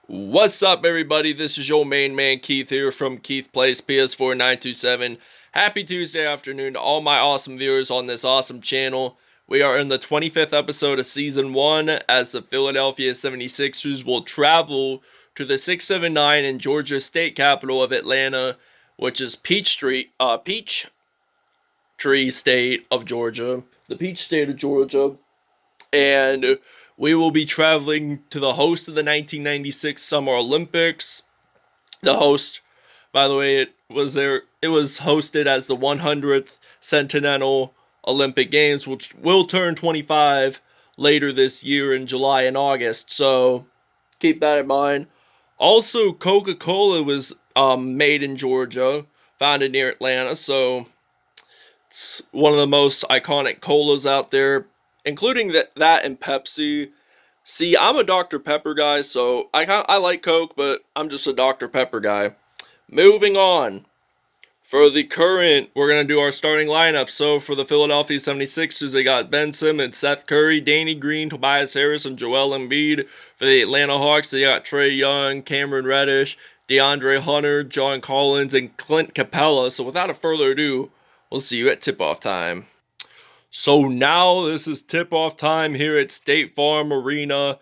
What's up, everybody? This is your main man Keith here from Keith Plays PS4 927. Happy Tuesday afternoon to all my awesome viewers on this awesome channel. We are in the 25th episode of Season 1 as the Philadelphia 76ers will travel to the 679 in Georgia state capital of Atlanta, which is Peachtree State of Georgia. The Peach State of Georgia. And we will be traveling to the host of the 1996 Summer Olympics. The host, by the way, it was hosted as the 100th Centennial Olympic Games, which will turn 25 later this year in July and August. So keep that in mind. Also, Coca-Cola was made in Georgia, founded near Atlanta. So it's one of the most iconic colas out there, including that and Pepsi. See, I'm a Dr. Pepper guy, so I like Coke, but I'm just a Dr. Pepper guy. Moving on. For the current, we're going to do our starting lineup. So for the Philadelphia 76ers, they got Ben Simmons, Seth Curry, Danny Green, Tobias Harris, and Joel Embiid. For the Atlanta Hawks, they got Trae Young, Cameron Reddish, DeAndre Hunter, John Collins, and Clint Capella. So without a further ado, we'll see you at tip-off time. So now this is tip-off time here at State Farm Arena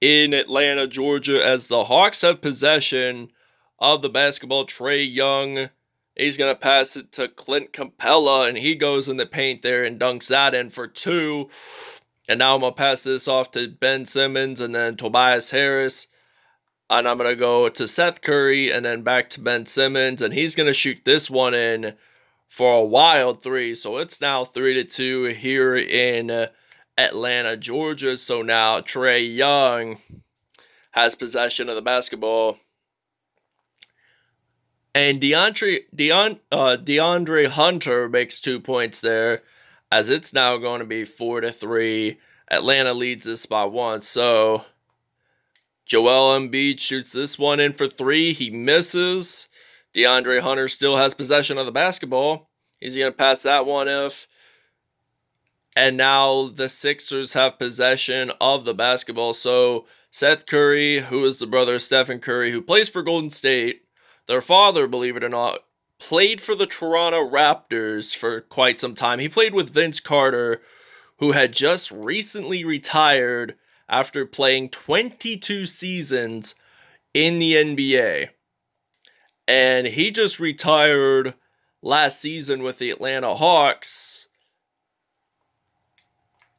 in Atlanta, Georgia, as the Hawks have possession of the basketball. Trae Young, he's going to pass it to Clint Capella, and he goes in the paint there and dunks that in for two. And now I'm going to pass this off to Ben Simmons and then Tobias Harris. And I'm going to go to Seth Curry and then back to Ben Simmons, and he's going to shoot this one in for a wild three. So it's now 3-2 here in Atlanta, Georgia. So now Trae Young has possession of the basketball. And DeAndre Hunter makes 2 points there, as it's now going to be 4-3. Atlanta leads this by 1. So Joel Embiid shoots this one in for 3. He misses. DeAndre Hunter still has possession of the basketball. He's going to pass that one off. And now the Sixers have possession of the basketball. So Seth Curry, who is the brother of Stephen Curry, who plays for Golden State, their father, believe it or not, played for the Toronto Raptors for quite some time. He played with Vince Carter, who had just recently retired after playing 22 seasons in the NBA. And he just retired last season with the Atlanta Hawks.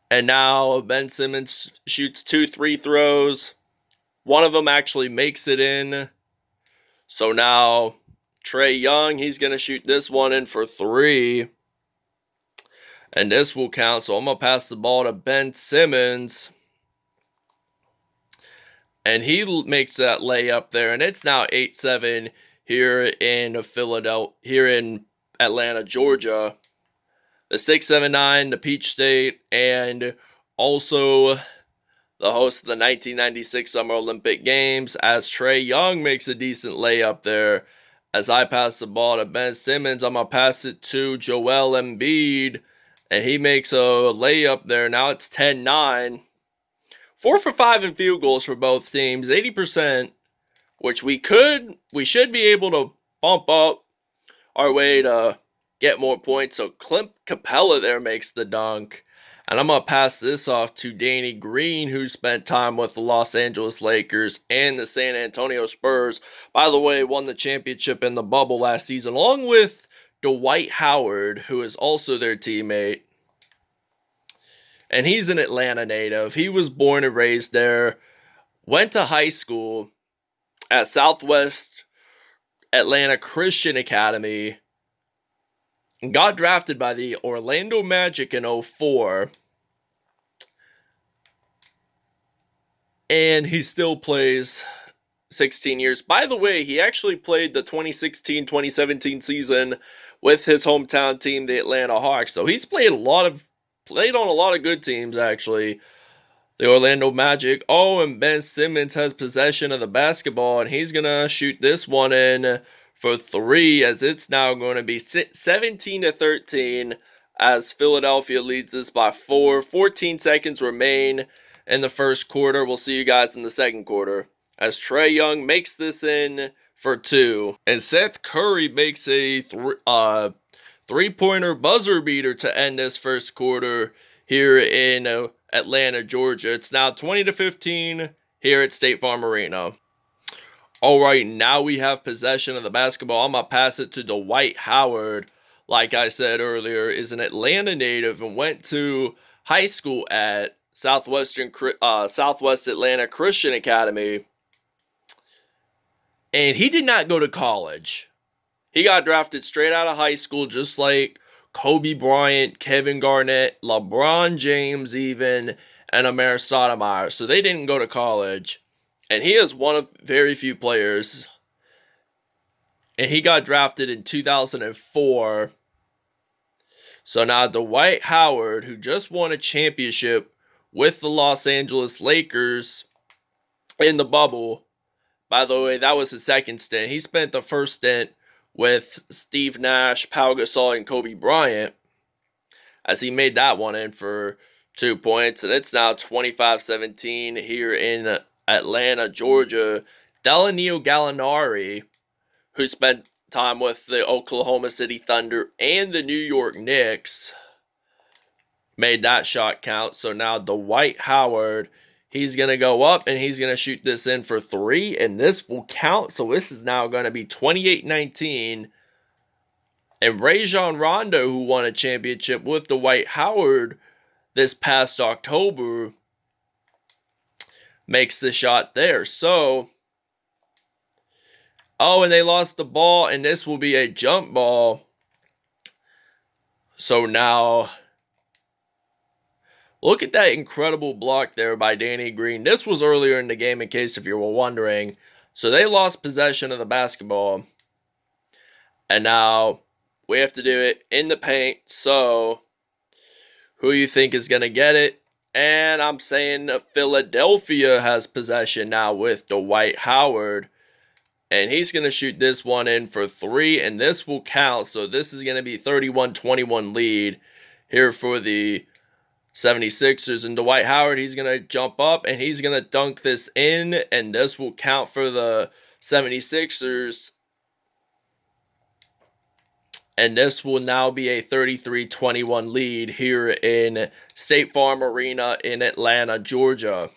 And now Ben Simmons shoots 2 free throws. One of them actually makes it in. So now Trae Young, he's going to shoot this one in for 3. And this will count. So I'm going to pass the ball to Ben Simmons. And he makes that layup there. And it's now 8-7 here in Atlanta, Georgia. The 679, the Peach State, and also the host of the 1996 Summer Olympic Games, as Trae Young makes a decent layup there. As I pass the ball to Ben Simmons, I'm going to pass it to Joel Embiid, and he makes a layup there. Now it's 10-9. 4 for 5 in field goals for both teams, 80%, which we should be able to bump up our way to get more points. So Clint Capella there makes the dunk. And I'm going to pass this off to Danny Green, who spent time with the Los Angeles Lakers and the San Antonio Spurs. By the way, won the championship in the bubble last season, along with Dwight Howard, who is also their teammate. And he's an Atlanta native. He was born and raised there. Went to high school at Southwest Atlanta Christian Academy. And got drafted by the Orlando Magic in 2004. And he still plays 16 years. By the way, he actually played the 2016-2017 season with his hometown team, the Atlanta Hawks. So he's played on a lot of good teams, actually. The Orlando Magic. Oh, and Ben Simmons has possession of the basketball, and he's going to shoot this one in for 3, as it's now going to be 17-13 as Philadelphia leads this by 4. 14 seconds remain in the first quarter. We'll see you guys in the second quarter. as Trae Young makes this in for 2. And Seth Curry makes a three-pointer buzzer beater to end this first quarter here in Atlanta, Georgia. It's now 20-15 here at State Farm Arena. All right, now we have possession of the basketball. I'm going to pass it to Dwight Howard. Like I said earlier, is an Atlanta native and went to high school at Southwest Atlanta Christian Academy. And he did not go to college. He got drafted straight out of high school, just like Kobe Bryant, Kevin Garnett, LeBron James even, and Amir Stoudemire. So they didn't go to college. And he is one of very few players. And he got drafted in 2004. So now Dwight Howard, who just won a championship with the Los Angeles Lakers in the bubble. By the way, that was his second stint. He spent the first stint with Steve Nash, Pau Gasol, and Kobe Bryant, as he made that one in for 2 points. And it's now 25-17 here in Atlanta, Georgia. Danilo Gallinari, who spent time with the Oklahoma City Thunder and the New York Knicks, made that shot count. So now Dwight Howard, he's going to go up and he's going to shoot this in for 3, and this will count. So this is now going to be 28-19. And Rajon Rondo, who won a championship with Dwight Howard this past October, makes the shot there. So, and they lost the ball, and this will be a jump ball. So now, look at that incredible block there by Danny Green. This was earlier in the game, in case if you were wondering. So they lost possession of the basketball. And now we have to do it in the paint. So who you think is going to get it? And I'm saying Philadelphia has possession now with Dwight Howard. And he's going to shoot this one in for 3. And this will count. So this is going to be 31-21 lead here for the 76ers. And Dwight Howard, he's going to jump up and he's going to dunk this in. And this will count for the 76ers. And this will now be a 33-21 lead here in State Farm Arena in Atlanta, Georgia.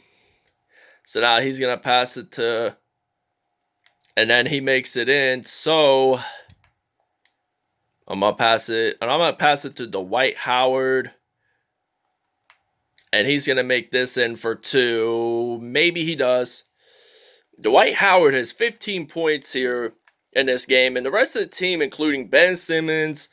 So now he's going to pass it to, and then he makes it in. So I'm going to pass it, and I'm going to pass it to Dwight Howard. And he's going to make this in for 2. Maybe he does. Dwight Howard has 15 points here in this game, and the rest of the team, including Ben Simmons,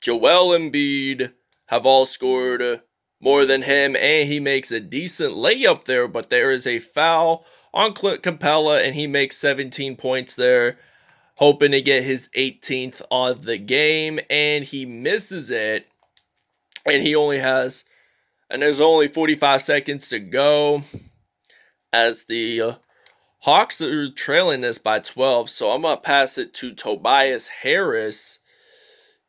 Joel Embiid, have all scored more than him, and he makes a decent layup there, but there is a foul on Clint Capella, and he makes 17 points there, hoping to get his 18th of the game, and he misses it, and he only has, and there's only 45 seconds to go, as the Hawks are trailing this by 12, so I'm going to pass it to Tobias Harris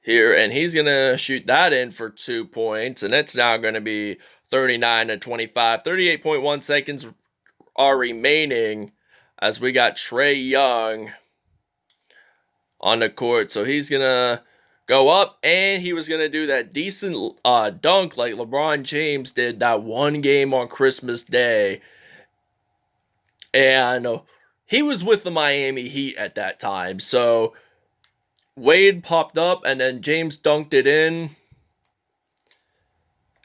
here, and he's going to shoot that in for 2 points, and it's now going to be 39-25. 38.1 seconds are remaining as we got Trae Young on the court, so he's going to go up, and he was going to do that decent dunk like LeBron James did that one game on Christmas Day. And he was with the Miami Heat at that time. So Wade popped up and then James dunked it in.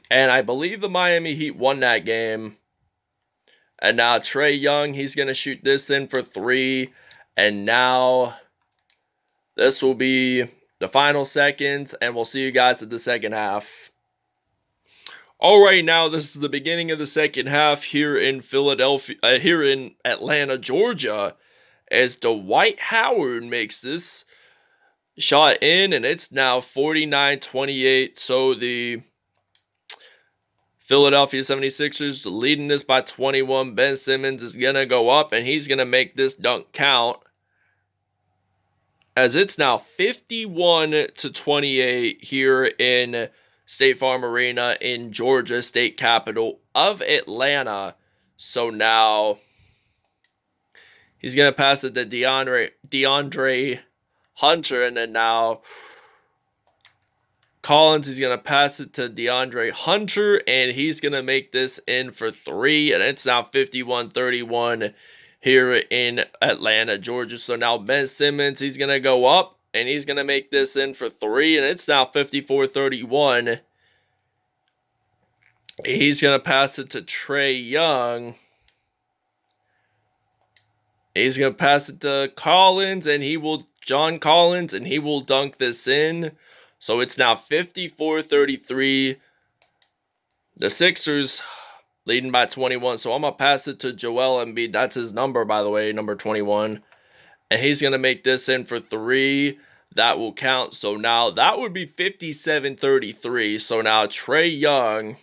And I believe the Miami Heat won that game. And now Trae Young, he's going to shoot this in for 3. And now this will be the final seconds. And we'll see you guys at the second half. All right, now this is the beginning of the second half here in here in Atlanta, Georgia, as Dwight Howard makes this shot in, and it's now 49-28. So the Philadelphia 76ers leading this by 21. Ben Simmons is going to go up, and he's going to make this dunk count, as it's now 51-28 here in State Farm Arena in Georgia, state capital of Atlanta. So now He's going to pass it to DeAndre Hunter, and then now Collins is going to pass it to DeAndre Hunter, and he's going to make this in for 3, and it's now 51-31 here in Atlanta, Georgia. So now Ben Simmons, he's going to go up, and he's going to make this in for 3, and it's now 54-31. He's going to pass it to Trae Young. He's going to pass it to Collins, and John Collins, and he will dunk this in. So it's now 54-33. The Sixers leading by 21. So I'm going to pass it to Joel Embiid. That's his number, by the way, number 21. And he's going to make this in for 3. That will count. So now that would be 57-33. So now Trae Young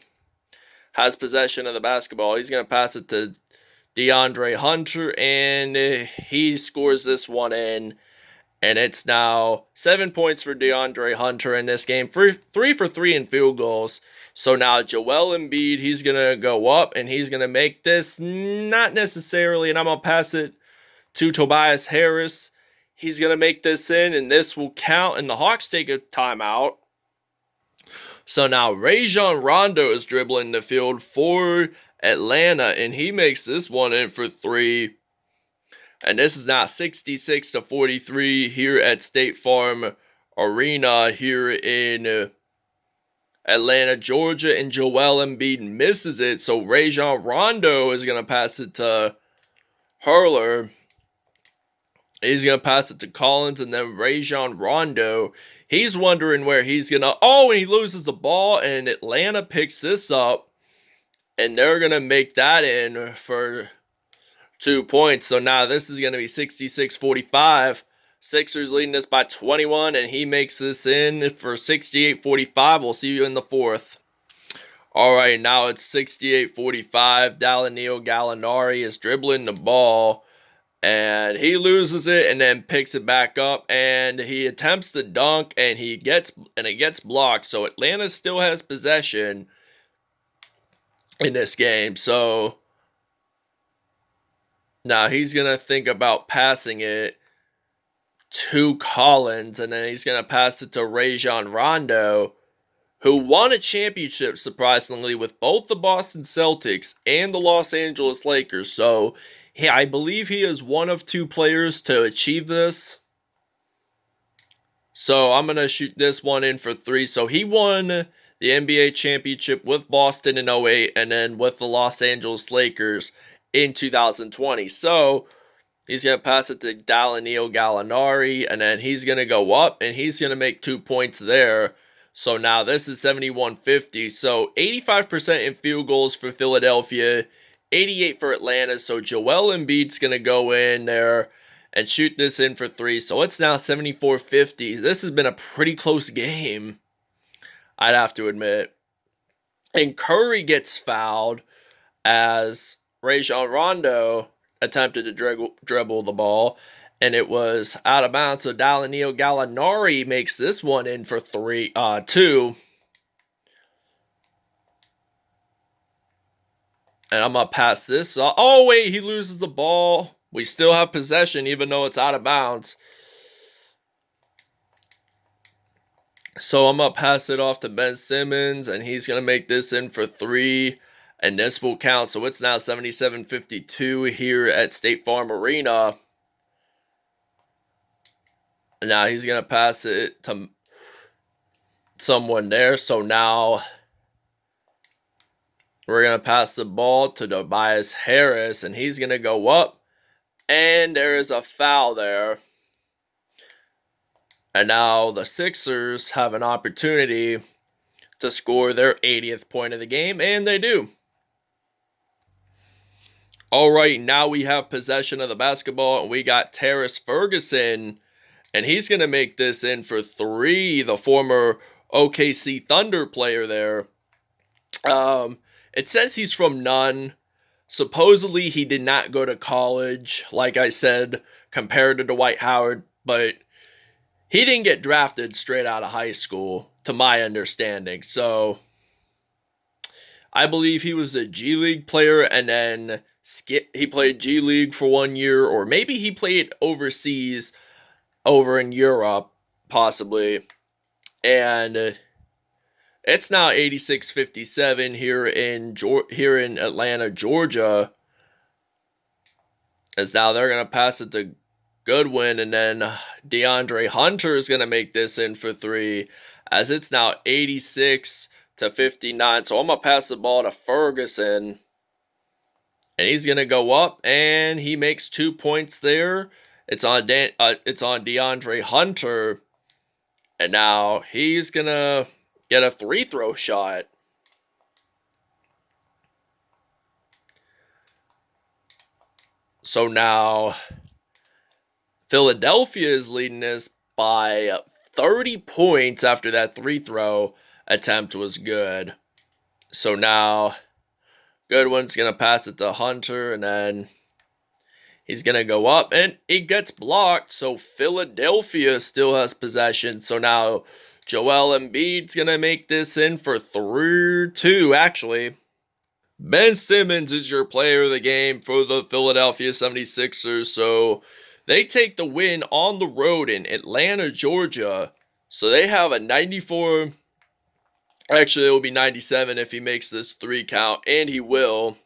has possession of the basketball. He's going to pass it to DeAndre Hunter, and he scores this one in. And it's now 7 points for DeAndre Hunter in this game. 3 for 3 in field goals. So now Joel Embiid, he's going to go up, and he's going to make this not necessarily, and I'm going to pass it to Tobias Harris. He's going to make this in, and this will count, and the Hawks take a timeout. So now Rajon Rondo is dribbling the field for Atlanta, and he makes this one in for 3. And this is now 66-43 here at State Farm Arena here in Atlanta, Georgia. And Joel Embiid misses it. So Rajon Rondo is going to pass it to Hurler. He's going to pass it to Collins. And then Rajon Rondo, he's wondering where he's going to... Oh, and he loses the ball. And Atlanta picks this up. And they're going to make that in for 2 points. So now this is going to be 66-45. Sixers leading this by 21, and he makes this in for 68-45. We'll see you in the 4th. All right, now it's 68-45. Danilo Gallinari is dribbling the ball, and he loses it and then picks it back up, and he attempts the dunk, and it gets blocked. So Atlanta still has possession in this game. So now he's going to think about passing it to Collins, and then he's going to pass it to Rajon Rondo, who won a championship, surprisingly, with both the Boston Celtics and the Los Angeles Lakers. So I believe he is one of 2 players to achieve this. So I'm going to shoot this one in for 3. So he won the NBA championship with Boston in 2008, and then with the Los Angeles Lakers in 2020. So he's going to pass it to Danilo Gallinari, and then he's going to go up, and he's going to make 2 points there. So now this is 71-50. So 85% in field goals for Philadelphia, 88 for Atlanta. So Joel Embiid's going to go in there and shoot this in for 3. So it's now 74-50. This has been a pretty close game, I'd have to admit. And Curry gets fouled as Rajon Rondo attempted to dribble the ball, and it was out of bounds. So Danilo Gallinari makes this one in for 2. And I'm going to pass this. Oh, wait, he loses the ball. We still have possession, even though it's out of bounds. So I'm going to pass it off to Ben Simmons, and he's going to make this in for 3. And this will count. So it's now 77-52 here at State Farm Arena. And now he's going to pass it to someone there. So now we're going to pass the ball to Tobias Harris. And he's going to go up. And there is a foul there. And now the Sixers have an opportunity to score their 80th point of the game. And they do. All right, now we have possession of the basketball, and we got Terrence Ferguson, and he's going to make this in for 3, the former OKC Thunder player there. It says he's from Nunn. Supposedly, he did not go to college, like I said, compared to Dwight Howard, but he didn't get drafted straight out of high school, to my understanding. So I believe he was a G League player, and then He played G League for 1 year, or maybe he played overseas over in Europe, possibly. And it's now 86-57 here in Atlanta, Georgia. As now they're gonna pass it to Goodwin, and then DeAndre Hunter is gonna make this in for three. As it's now 86-59. So I'm gonna pass the ball to Ferguson. And he's gonna go up, and he makes 2 points there. It's on DeAndre Hunter, and now he's gonna get a free throw shot. So now Philadelphia is leading this by 30 points after that free throw attempt was good. So now Goodwin's gonna pass it to Hunter, and then he's going to go up, and it gets blocked, so Philadelphia still has possession. So now Joel Embiid's going to make this in for 3-2, actually. Ben Simmons is your player of the game for the Philadelphia 76ers. So they take the win on the road in Atlanta, Georgia. So they have a 94. Actually, it will be 97 if he makes this 3 count, and he will.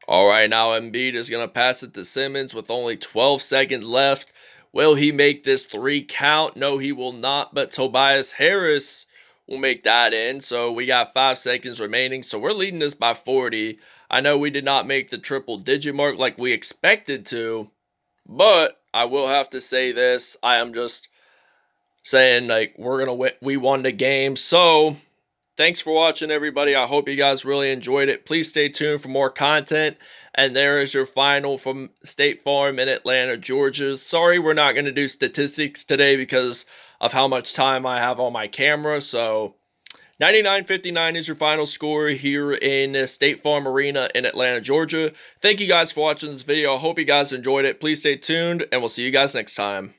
All right, now Embiid is going to pass it to Simmons with only 12 seconds left. Will he make this 3 count? No, he will not, but Tobias Harris will make that in. So we got 5 seconds remaining. So we're leading this by 40. I know we did not make the triple-digit mark like we expected to, but I will have to say this. I am just saying, like, we're going to win. We won the game. So thanks for watching, everybody. I hope you guys really enjoyed it. Please stay tuned for more content. And there is your final from State Farm in Atlanta, Georgia. Sorry we're not going to do statistics today because of how much time I have on my camera. So 99-59 is your final score here in State Farm Arena in Atlanta, Georgia. Thank you guys for watching this video. I hope you guys enjoyed it. Please stay tuned, and we'll see you guys next time.